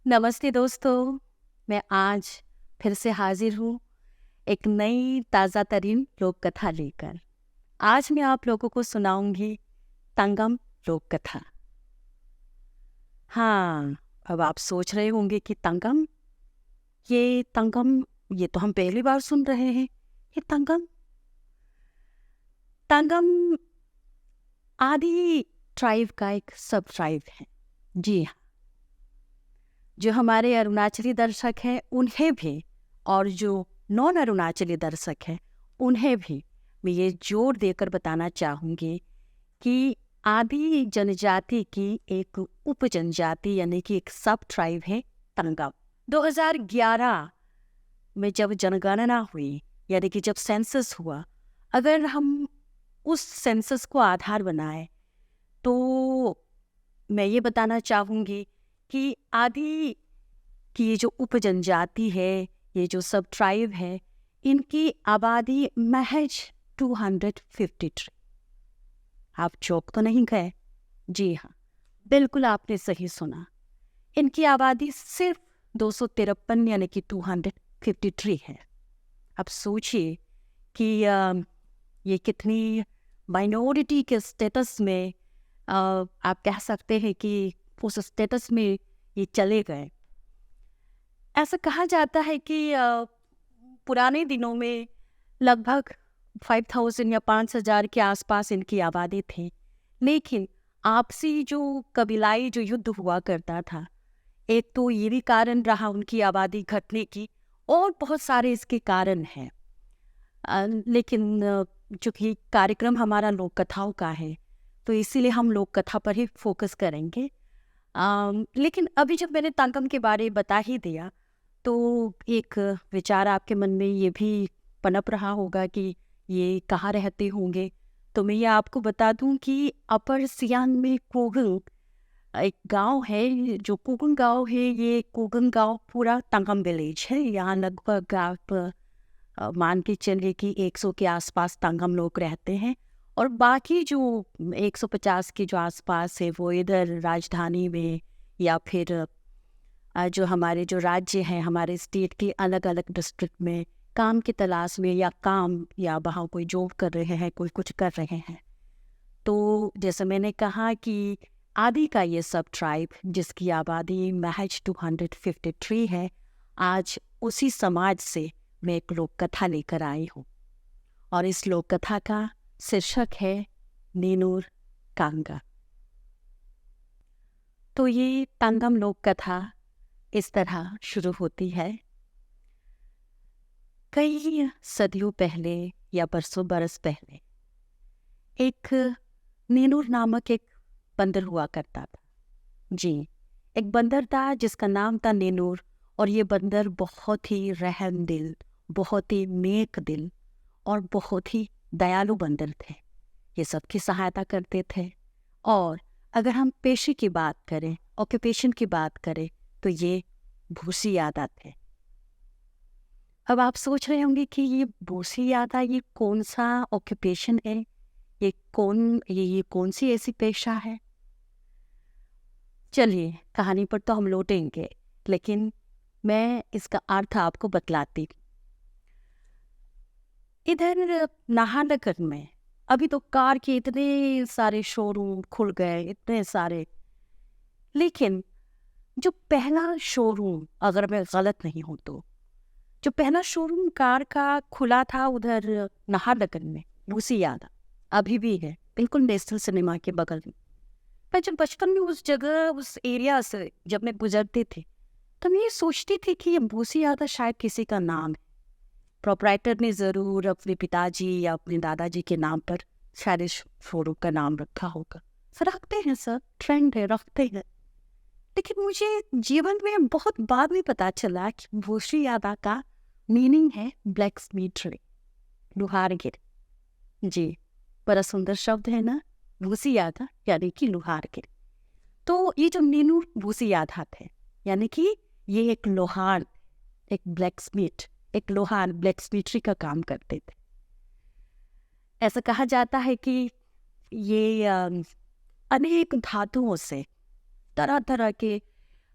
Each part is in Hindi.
नमस्ते दोस्तों। मैं आज फिर से हाजिर हूँ एक नई ताज़ा तरीन लोक कथा लेकर। आज मैं आप लोगों को सुनाऊंगी तंगम लोक कथा। हाँ, अब आप सोच रहे होंगे कि तंगम ये तो हम पहली बार सुन रहे हैं। ये तंगम तंगम आदि ट्राइब का एक सब ट्राइब है। जी हाँ, जो हमारे अरुणाचली दर्शक हैं उन्हें भी, और जो नॉन अरुणाचली दर्शक हैं उन्हें भी मैं ये जोर देकर बताना चाहूँगी कि आदि जनजाति की एक उप जनजाति यानी कि एक सब ट्राइब है तंगम। 2011 में जब जनगणना हुई, यानी कि जब सेंसस हुआ, अगर हम उस सेंसस को आधार बनाए तो मैं ये बताना चाहूँगी कि आदि कि ये जो उप जनजाति है, ये जो सब ट्राइब है, इनकी आबादी महज 253। आप चौंक तो नहीं गए? जी हाँ, बिल्कुल आपने सही सुना। इनकी आबादी सिर्फ 253 यानी कि 253 है। अब सोचिए कि ये कितनी माइनॉरिटी के स्टेटस में, आप कह सकते हैं कि उस स्टेटस में ये चले गए। ऐसा कहा जाता है कि पुराने दिनों में लगभग 5000 या 5000 के आसपास इनकी आबादी थी, लेकिन आपसी जो कबीलाई जो युद्ध हुआ करता था, एक तो ये भी कारण रहा उनकी आबादी घटने की, और बहुत सारे इसके कारण हैं। लेकिन चूंकि कार्यक्रम हमारा लोक कथाओं का है, तो इसीलिए हम लोक कथा पर ही फोकस करेंगे। लेकिन अभी जब मैंने तंगम के बारे में बता ही दिया, तो एक विचार आपके मन में ये भी पनप रहा होगा कि ये कहाँ रहते होंगे। तो मैं ये आपको बता दूं कि अपर सियांग में कोगंग एक गांव है। जो कोगंग गांव है, ये कोगंग गांव पूरा तंगम विलेज है। यहाँ लगभग आप मान के चलिए कि 100 के आसपास तंगम लोग रहते हैं, और बाकी जो 150 के जो आसपास है वो इधर राजधानी में, या फिर जो हमारे जो राज्य हैं, हमारे स्टेट के अलग अलग डिस्ट्रिक्ट में काम की तलाश में, या काम या वहाँ कोई जॉब कर रहे हैं, कोई कुछ कर रहे हैं। तो जैसे मैंने कहा कि आदि का ये सब ट्राइब जिसकी आबादी महज 253 है, आज उसी समाज से मैं एक लोक कथा लेकर आई हूँ, और इस लोक कथा का शीर्षक है नीनूर कांगा। तो ये तंगम लोक कथा इस तरह शुरू होती है। कई सदियों पहले या बरसों बरस पहले एक नीनूर नामक एक बंदर हुआ करता था। जी, एक बंदर था जिसका नाम था नीनूर, और ये बंदर बहुत ही रहम दिल, बहुत ही नेक दिल और बहुत ही दयालु बंदर थे। ये सबकी सहायता करते थे। और अगर हम पेशे की बात करें, ऑक्यूपेशन की बात करें, तो ये भूसी यादा थे। अब आप सोच रहे होंगे कि ये भूसी यादा ये कौन सा ऑक्यूपेशन है, ये कौन सी ऐसी पेशा है। चलिए, कहानी पर तो हम लौटेंगे, लेकिन मैं इसका अर्थ आपको बतलाती हूँ। इधर नाहरलगुन में अभी तो कार के इतने सारे शोरूम खुल गए, इतने सारे। लेकिन जो पहला शोरूम, अगर मैं गलत नहीं हूं तो, जो पहला शोरूम कार का खुला था उधर नाहरलगुन में, भूसी यादा अभी भी है, बिल्कुल नेशनल सिनेमा के बगल में। मैं जब बचपन में उस जगह, उस एरिया से जब मैं गुजरती थी, तो मैं ये सोचती थी कि ये भूसी यादा शायद किसी का नाम है। प्रोपराइटर ने ज़रूर अपने पिताजी या अपने दादाजी के नाम पर शायद इस शोरूम का नाम रखा होगा। फिर रखते हैं सर, ट्रेंड है, रखते हैं। लेकिन मुझे जीवन में बहुत बाद में पता चला कि भूसी यादा का मीनिंग है ब्लैक स्मिथरी, लुहारगिर। जी, बड़ा सुंदर शब्द है ना, भूसी यादा यानी कि लुहारगिर। तो ये जो नीनू भूसी यादा थे, यानी कि ये एक लोहार, एक ब्लैक स्मिथ, एक लोहार ब्लैक स्मिथरी का काम करते थे। ऐसा कहा जाता है कि ये अनेक धातुओं से, तरह तरह के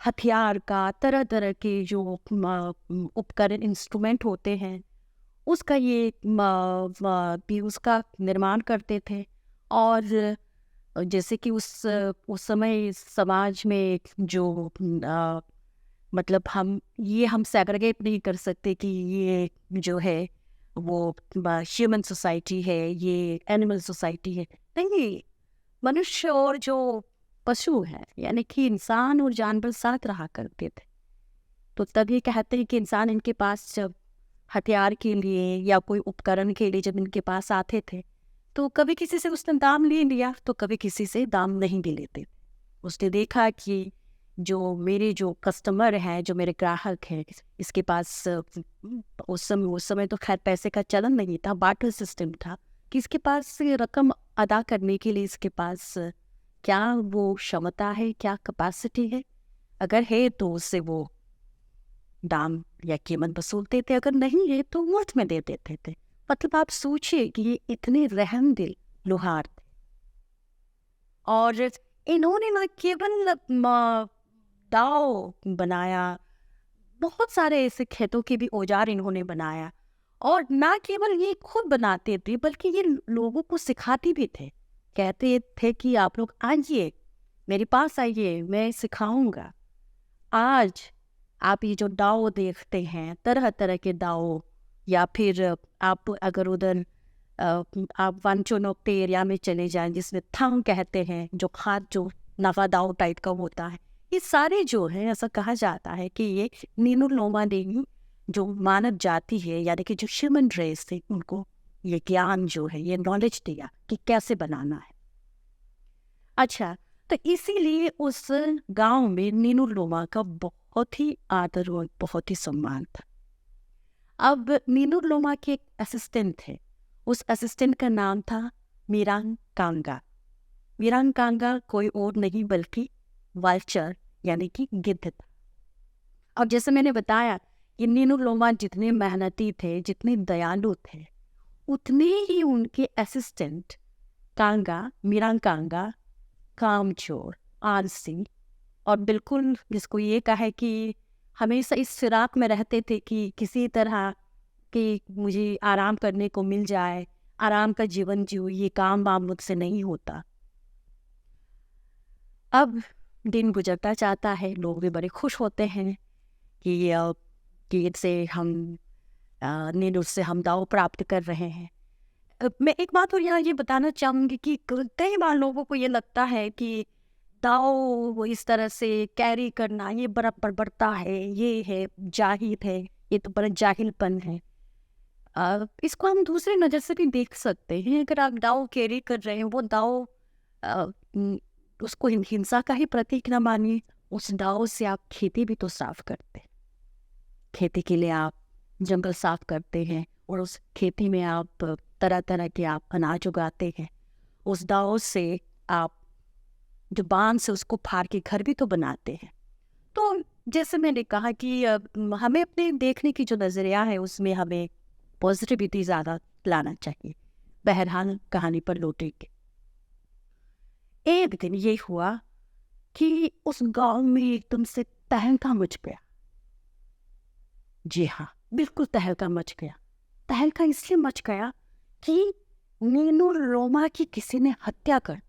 हथियार का, तरह तरह के जो उपकरण, इंस्ट्रूमेंट होते हैं, उसका ये भी उसका निर्माण करते थे। और जैसे कि उस समय समाज में जो मतलब हम सेग्रीगेट नहीं कर सकते कि ये जो है वो ह्यूमन सोसाइटी है, ये एनिमल सोसाइटी है। नहीं, मनुष्य और जो पशु है, यानी कि इंसान और जानवर साथ रहा करते थे। तो तभी कहते हैं कि इंसान इनके पास जब हथियार के लिए या कोई उपकरण के लिए जब इनके पास आते थे, तो कभी किसी से उसने दाम ले लिया, तो कभी किसी से दाम नहीं भी लेते। उसने देखा कि जो कस्टमर हैं, जो मेरे ग्राहक हैं, इसके पास उस समय तो खैर पैसे का चलन नहीं था, बार्टर सिस्टम था, कि इसके पास ये रकम अदा करने के लिए इसके पास क्या वो क्षमता है, क्या कैपेसिटी है। अगर है तो उससे वो दाम या कीमत वसूलते थे, अगर नहीं है तो मुफ्त में दे देते थे। मतलब आप सोचिए कि ये इतने रहमदिल लोहार थे। और इन्होंने न केवल दाव बनाया, बहुत सारे ऐसे खेतों के भी औजार इन्होंने बनाया। और ना केवल ये खुद बनाते थे, बल्कि ये लोगों को सिखाते भी थे। कहते थे कि आप लोग आइए, मेरे पास आइए, मैं सिखाऊंगा। आज आप ये जो दाव देखते हैं, तरह तरह के दाव, या फिर आप अगर उधर आप वांचोनोक्टे एरिया में चले जाएं, जिसमें थंग कहते हैं, जो हाथ जो नगा दाव टाइप का होता है, ये सारे जो है, ऐसा कहा जाता है कि ये नीनू लोमा देवी जो मानव जाति है, यानी कि जो ह्यूमन रेस है, उनको ये ज्ञान जो है, ये नॉलेज दिया कि कैसे बनाना है। अच्छा, तो इसीलिए उस गांव में नीनू लोमा का बहुत ही आदर और बहुत ही सम्मान था। अब नीनू लोमा के एक असिस्टेंट थे, उस असिस्टेंट का नाम था मीरांग कांगा। मीरांग कांगा कोई और नहीं बल्कि वाल्चर, यानी कि गिद्ध था। अब जैसे मैंने बताया, ये नीनू लोमा जितने मेहनती थे, जितने दयालु थे, उतने ही उनके असिस्टेंट कांगा, मीरांग कांगा, कामचोर, आलसी, और बिल्कुल जिसको ये कहे कि हमेशा इस फिराक में रहते थे कि किसी तरह कि मुझे आराम करने को मिल जाए, आराम का जीवन जीऊँ, ये काम वाम मुझसे नहीं होता। अब दिन गुजरता जाता है, लोग भी बड़े खुश होते हैं कि इससे हम नींद से हम दाव प्राप्त कर रहे हैं। मैं एक बात और यहाँ ये बताना चाहूँगी कि कई बार लोगों को ये लगता है कि दाव वो इस तरह से कैरी करना ये बड़ा बड़बड़ता है, ये है जाहिल है, ये तो बड़ा जाहिलपन है। इसको हम दूसरे नज़र से भी देख सकते हैं। अगर आप दाव कैरी कर रहे हैं, वो दाव उसको हिंसा का ही प्रतीक न मानिए। उस दाव से आप खेती भी तो साफ करते हैं, खेती के लिए आप जंगल साफ करते हैं, और उस खेती में आप तरह तरह के आप अनाज उगाते हैं। उस दाव से आप जो बांध से उसको फाड़ के घर भी तो बनाते हैं। तो जैसे मैंने कहा कि हमें अपने देखने की जो नज़रिया है, उसमें हमें पॉजिटिविटी ज़्यादा लाना चाहिए। बहरहाल कहानी पर लौटेंगे। एक दिन ये हुआ कि उस गांव में एकदम से तहलका मच गया। जी हाँ, बिल्कुल तहलका मच गया। तहलका इसलिए मच गया कि नीनू लोमा की किसी ने हत्या कर।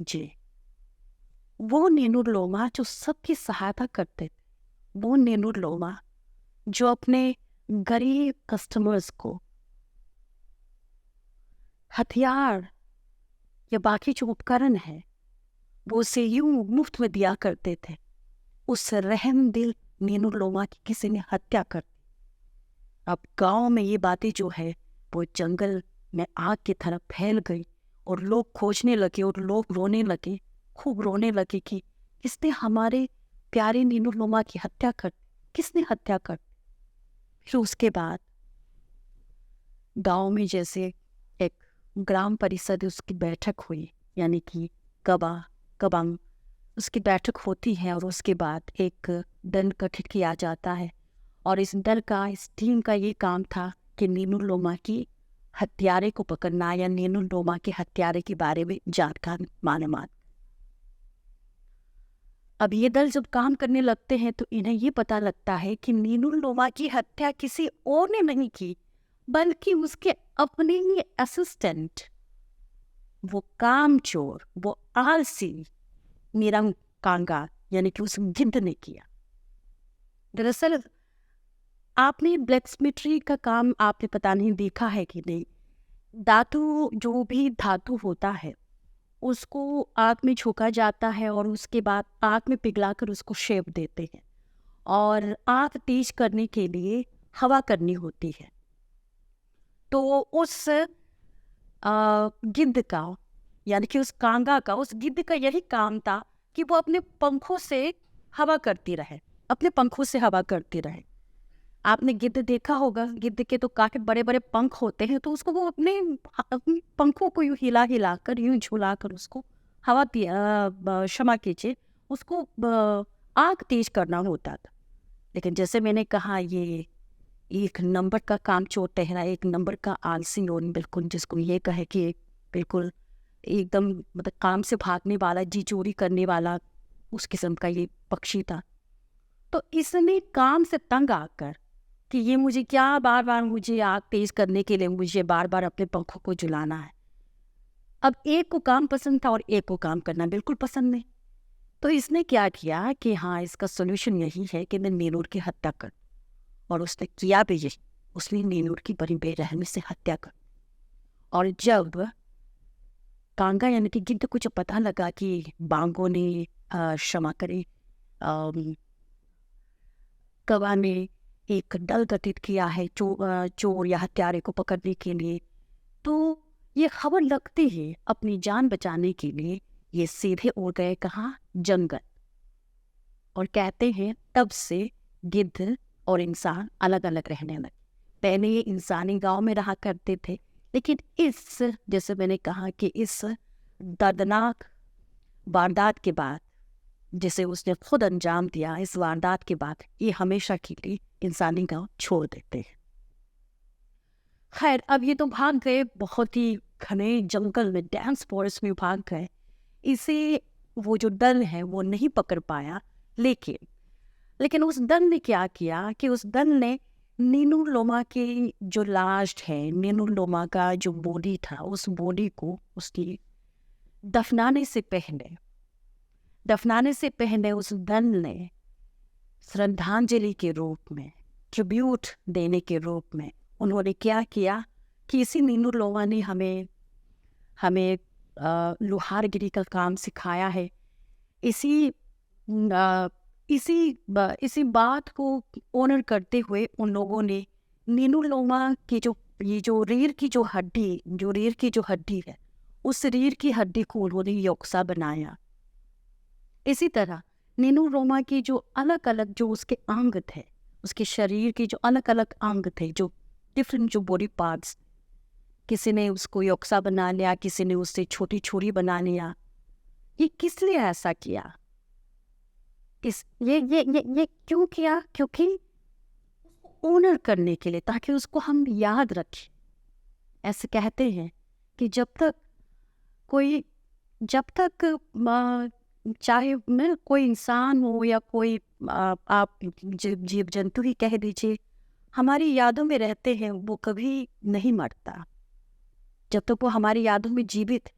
जी, वो नीनू लोमा जो सबकी सहायता करते थे, वो नीनू लोमा जो अपने गरीब कस्टमर्स को हथियार या बाकी जो उपकरण है, वो उसे यूं मुफ्त में दिया करते थे, उस रहमदिल नीनू लोमा की किसी ने हत्या कर दी। अब गांव में ये बातें जो है वो जंगल में आग की तरह फैल गई, और लोग खोजने लगे, और लोग रोने लगे, खूब रोने लगे कि किसने हमारे प्यारे नीनू लोमा की हत्या कर दी, किसने हत्या कर दी। फिर उसके बाद गांव में जैसे एक ग्राम परिषद उसकी बैठक हुई, यानी कि कबांग उसकी बैठक होती है, और उसके बाद एक दल गठित किया जाता है। और इस दल का, इस टीम का ये काम था कि नीनू लोमा की हत्यारे को पकड़ना, या नीनू लोमा के हत्यारे के बारे में जानकारी मालूमात। अब ये दल जब काम करने लगते हैं तो इन्हें ये पता लगता है कि नीनुर लोमा की हत्या किसी और ने नहीं की, बल्कि उसके अपने ही असिस्टेंट, वो कामचोर, वो आलसी मीरंग कांगा यानी कि उस गिद्ध ने किया। दरअसल आपने ब्लैक्समिथरी का काम आपने पता नहीं देखा है कि नहीं। धातु, जो भी धातु होता है उसको आग में झोंका जाता है और उसके बाद आग में पिघलाकर उसको शेप देते हैं, और आग तेज करने के लिए हवा करनी होती है। तो उस गिद्ध का यानी कि उस कांगा का, उस गिद्ध का यही काम था कि वो अपने पंखों से हवा करती रहे, अपने पंखों से हवा करती रहे। आपने गिद्ध देखा होगा, गिद्ध के तो काफी बड़े बड़े पंख होते हैं, तो उसको वो अपने पंखों को यूं हिला हिला कर, यूं झुला कर उसको हवा क्षमा कीजिए, उसको आग तेज करना होता था। लेकिन जैसे मैंने कहा, ये एक नंबर का काम चोर टहरा, एक नंबर का आलसी, और बिल्कुल जिसको ये कहे कि बिल्कुल एकदम मतलब काम से भागने वाला, जी चोरी करने वाला, उस किस्म का ये पक्षी था। तो इसने काम से तंग आकर कि ये मुझे क्या, बार बार मुझे आग तेज करने के लिए मुझे बार बार अपने पंखों को झुलाना है। अब एक को काम पसंद था और एक को काम करना बिल्कुल पसंद नहीं। तो इसने क्या किया कि हाँ, इसका सोल्यूशन यही है कि मैं नीनूर की हत्या कर, और उसने किया भी यही। उसने नीनूर की बड़ी बेरहमी से हत्या कर। और जब कांगा यानी कि गिद्ध को जब पता लगा कि बांगो ने क्षमा करे, कवा ने एक दल गठित किया है चोर या हत्यारे को पकड़ने के लिए, तो ये खबर लगती है अपनी जान बचाने के लिए ये सीधे उड़ गए कहाँ, जंगल। और कहते हैं तब से गिद्ध और इंसान अलग अलग रहने लगे। पहले ये इंसानी गांव में रहा करते थे, लेकिन इस, जैसे मैंने कहा कि इस दर्दनाक वारदात के बाद, जिसे उसने खुद अंजाम दिया, इस वारदात के बाद ये हमेशा के लिए इंसानी गांव छोड़ देते हैं। खैर, अब ये तो भाग गए बहुत ही घने जंगल में, डेंस फॉरेस्ट में भाग गए। इसे वो जो दल है वो नहीं पकड़ पाया। लेकिन उस दल ने क्या किया कि उस दल ने नीनूर लोमा की जो लाश है, नीनूर लोमा का जो बॉडी था, उस बॉडी को उसकी दफनाने से पहले उस दल ने श्रद्धांजलि के रूप में, ट्रिब्यूट देने के रूप में, उन्होंने क्या किया कि इसी नीनूर लोमा ने हमें लोहारगिरी का काम सिखाया है। इसी बात को ऑनर करते हुए उन लोगों ने नीनूर लोमा की जो रीढ़ की जो हड्डी है, उस रीढ़ की हड्डी को उन्होंने योक्सा बनाया। इसी तरह नीनूर लोमा की जो अलग अलग जो उसके अंग थे, उसके शरीर के जो अलग अलग अंग थे, जो डिफरेंट जो बॉडी पार्ट्स, किसी ने उसको योक्सा बना लिया, किसी ने उससे छोटी छुरी बना लिया। ये किस लिए ऐसा किया? ये क्यों किया? क्योंकि ऑनर करने के लिए, ताकि उसको हम याद रखें। ऐसे कहते हैं कि जब तक चाहे मैं कोई इंसान हो या कोई आप जीव जंतु ही कह दीजिए, हमारी यादों में रहते हैं, वो कभी नहीं मरता। जब तक वो हमारी यादों में जीवित,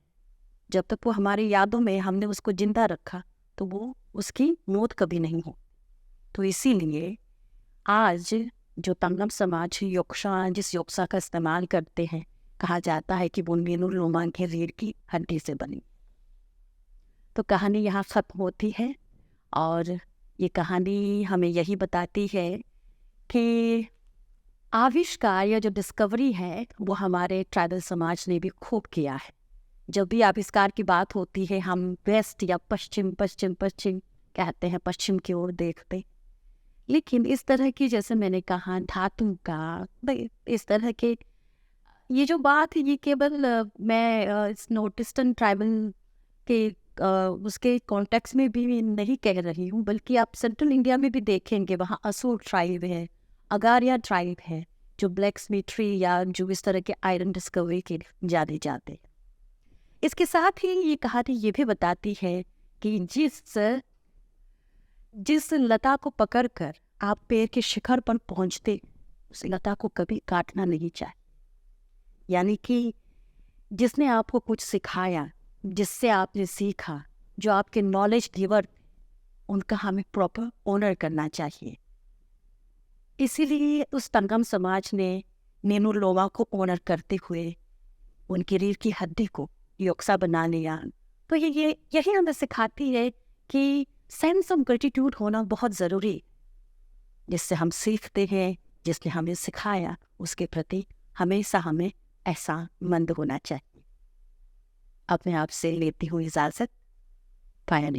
जब तक वो हमारी यादों में हमने उसको जिंदा रखा, तो वो उसकी मौत कभी नहीं हो। तो इसीलिए आज जो तंगम समाज जिस योक्सा का इस्तेमाल करते हैं, कहा जाता है कि वो नीनूर लोमा के रीढ़ की हड्डी से बनी। तो कहानी यहाँ ख़त्म होती है, और ये कहानी हमें यही बताती है कि आविष्कार या जो डिस्कवरी है वो हमारे ट्राइबल समाज ने भी खूब किया है। जब भी आविष्कार की बात होती है, हम वेस्ट या पश्चिम कहते हैं, पश्चिम की ओर देखते। लेकिन इस तरह की, जैसे मैंने कहा, धातु का, इस तरह के ये जो बात है, ये केवल मैं इस नॉर्थ ईस्टर्न ट्राइबल के उसके कॉन्टेक्स्ट में भी नहीं कह रही हूँ, बल्कि आप सेंट्रल इंडिया में भी देखेंगे, वहाँ असुर ट्राइब है, अगारिया ट्राइब है, जो ब्लैक्समिथरी या जो इस तरह के आयरन डिस्कवरी के जाने जाते हैं। इसके साथ ही ये कहानी ये भी बताती है कि जिस जिस लता को पकड़कर आप पेड़ के शिखर पर पहुंचते, उस लता को कभी काटना नहीं चाहिए। यानी कि जिसने आपको कुछ सिखाया, जिससे आपने सीखा, जो आपके नॉलेज गिवर, उनका हमें प्रॉपर ऑनर करना चाहिए। इसीलिए उस तंगम समाज ने नीनू लोमा को ऑनर करते हुए उनकी रीढ़ की हड्डी को योक्सा बना लिया। तो यही हमें सिखाती है कि सेंस ऑफ ग्रेटिट्यूड होना बहुत ज़रूरी है। जिससे हम सीखते हैं, जिसने हमें सिखाया, उसके प्रति हमेशा हमें एहसानमंद होना चाहिए। अपने आप से लेती हूँ इजाज़त। फायर